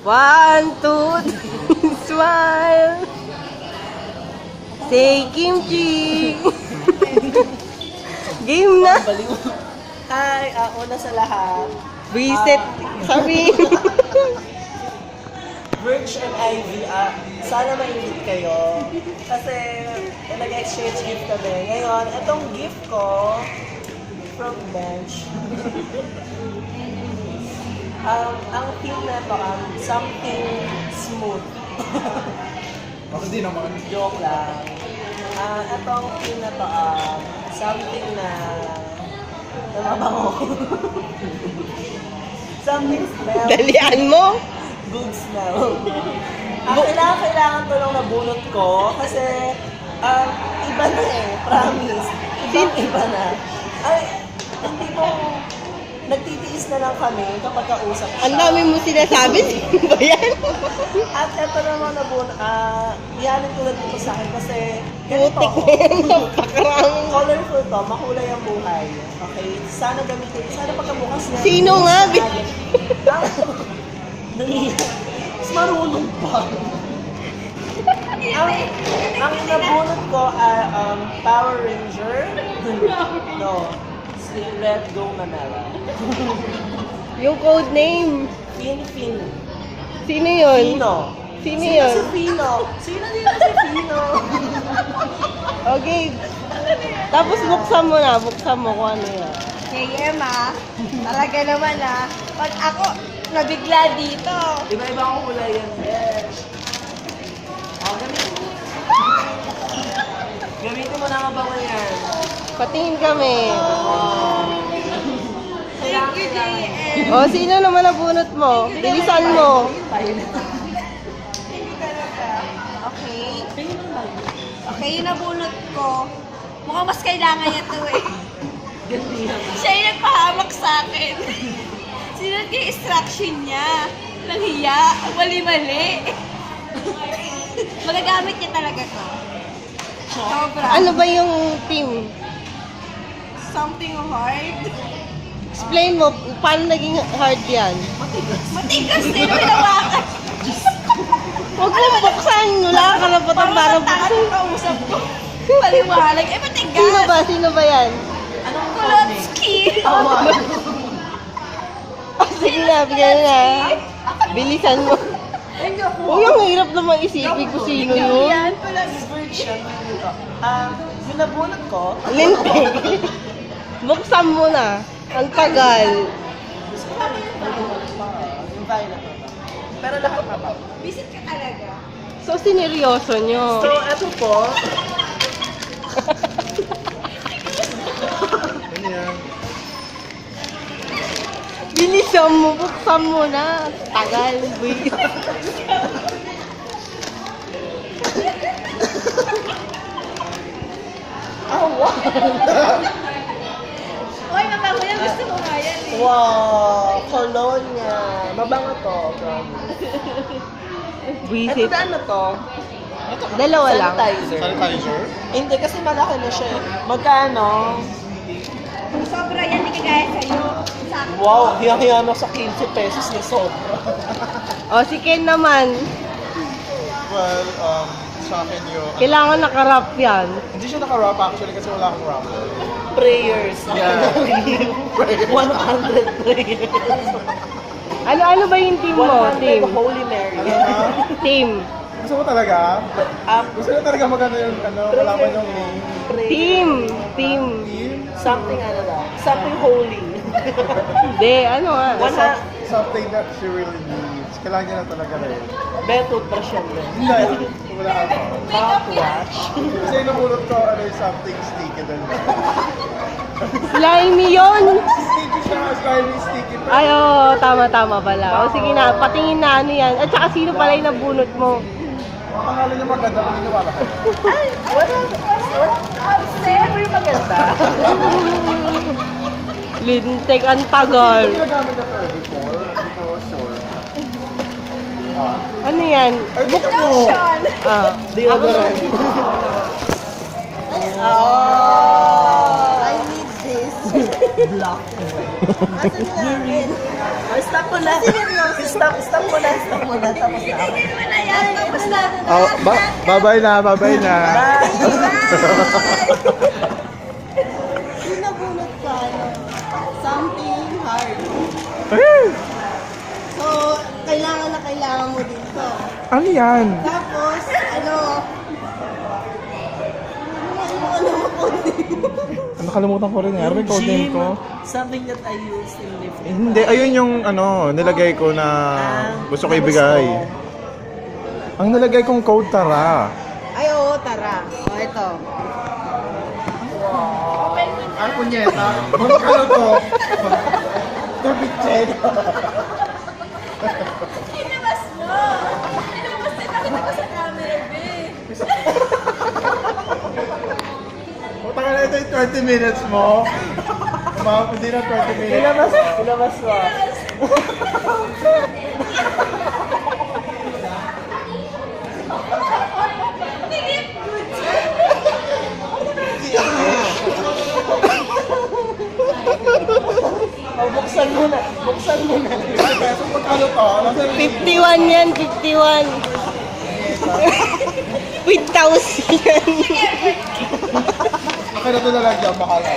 1, 2, 3, smile. Say kimchi. Game na. Hi, una sa lahat. Reset. Sabi. Virg and Ivy, sana ma-invite kayo. Kasi nag-exchange gift kami. Ngayon, itong gift ko from Bench. Ang theme na ito, something smooth. Bakit di naman? Joke lang. Itong theme na to, something na mabango. Something smell. Dalian mo. Good smell. Kailangan to lang nabunot ko kasi iba na promise. Iba na. Ay, hindi po, nagtitiis na lang kami kapag kausap siya. Ang dami mo sinasabi. Sino ba yan? At ito naman nabunot, iyanin ko lang dito sa akin kasi ganito Putik ko. na yan. Napakaraming. Colorful to, makulay ang buhay. Okay? Sana gamitin, sana pagkabukas niya. Sino nga? Mas marunong pa. ang nabunot ko ay Power Ranger. No. Si Red Go Manila. Yung code name. Fin. Sino yun? Fino. Sino Si yun? Fino? Sino dito si Fino? Okay. Tapos buksan mo na. Buksan mo kung ano yan. JM talaga naman pag ako nabigla dito. Iba-iba akong kulay yan. Yes. Gamitin mo na ang mabango yan. Patingin kami. Thank you, JM. O, sino naman nabunot mo? Bilisan mo. Thank you talaga. Okay. Okay, yung nabunot ko. Mukhang mas kailangan niya to Siya yung nagpahamak sa akin. Sinunod ko yung instruction niya. Nanghiya. Mali-mali. Magagamit niya talaga to. Sobra. Ano ba yung team? Something hard. Explain mo, paano naging hard yan? Matigas din. Pinawakan. Huwag mo buksan. Wala ka na ba Parang para matangan buksan? yung kausap ko. Paliwanag. Matigas. Sino ba? Sino ba yan? Anong Kulotsky. Sige na, bigyan na. Bilisan mo. Uy, ang hirap naman isipin kung sino yun. Yan, Kulotsky. version dito? Yung nabunot ko, Lintik. Buksan mo na. Ang tagal. yung violet na to. Pero lahat na ba? Visit ka talaga. So, sineryoso nyo. So, eto po. Ano yan? Bilisan mo, buksan mo na. Tagal, boy. Wow! Oy, mabango yan. Gusto mo nga yan Wow! Colonia. Mabango to. Promise. Eto Visit. na ano to? Dalawa lang. Sanitizer. Sanitizer? Hindi, kasi malaki na siya. Magkano? Sobra yan. Hindi kagaya sa'yo. Sakto. Wow! Hiyang-hiya na sa 15 pesos na sobra. O, si Ken naman. Well, sa akin yung... Kailangan nakarap yan. Hindi siya naka-wrap actually kasi wala akong wrap. Prayers. Yeah. 100 prayers. Ano ba yung team mo? 100 Team. Holy Mary. Team. Gusto mo talaga? Gusto mo talaga magano yung malaman yung name? Prayer. Team. Team. Team? Something ano daw? Something holy. Hindi, ano nga. Something that she really needs. Kailangan niya na talaga rin. Toothbrush yan din. Hindi. Wala ako. Mouthwash. Kasi nabulot ko ano yung something sticky doon. Slimy yun. Sticky siya, slimy sticky. Ay, oo. Tama pala. O, sige na. Patingin na ano yan. At saka sino pala yung nabunot mo? Ang pangalan niya maganda, maniniwala ka. Ay, wala. Sino yung maganda? Lintik, ang tagal. Hindi nagamit na pero before. Hindi ko sure. Ano yan? Lotion. Deodorant. I need this. Black. Ay, stop mo na. Stop mo na. Tapos na ako. Hindi naman na yan. Tapos na. Oh, bye-bye na, bye-bye na. Yung nabunot ka, something hard. So, kailangan mo dito. Ano yan? Tapos, ano mo Nakalimutan ko rin. Ano ba yung code name ko? Something that I used in lifting. Hindi, ayun yung nilagay ko na gusto ko ibigay. Ang nilagay kong code, Tara. Ay, oo, tara. O, ito. Ay, punyeta. Magkano to? Tubig-check. Inabas mo. Inabas na. Nakita ko sa camera, be. Utang na ito yung 20 minutes mo. Ma'am, hindi na 20 minutes. Ilabas mo. Oh, buksan mo na. Peso, magkano to? Nasa 51 yan, 51. With 1,000 yan. akin na ito na lang dyan, bakala.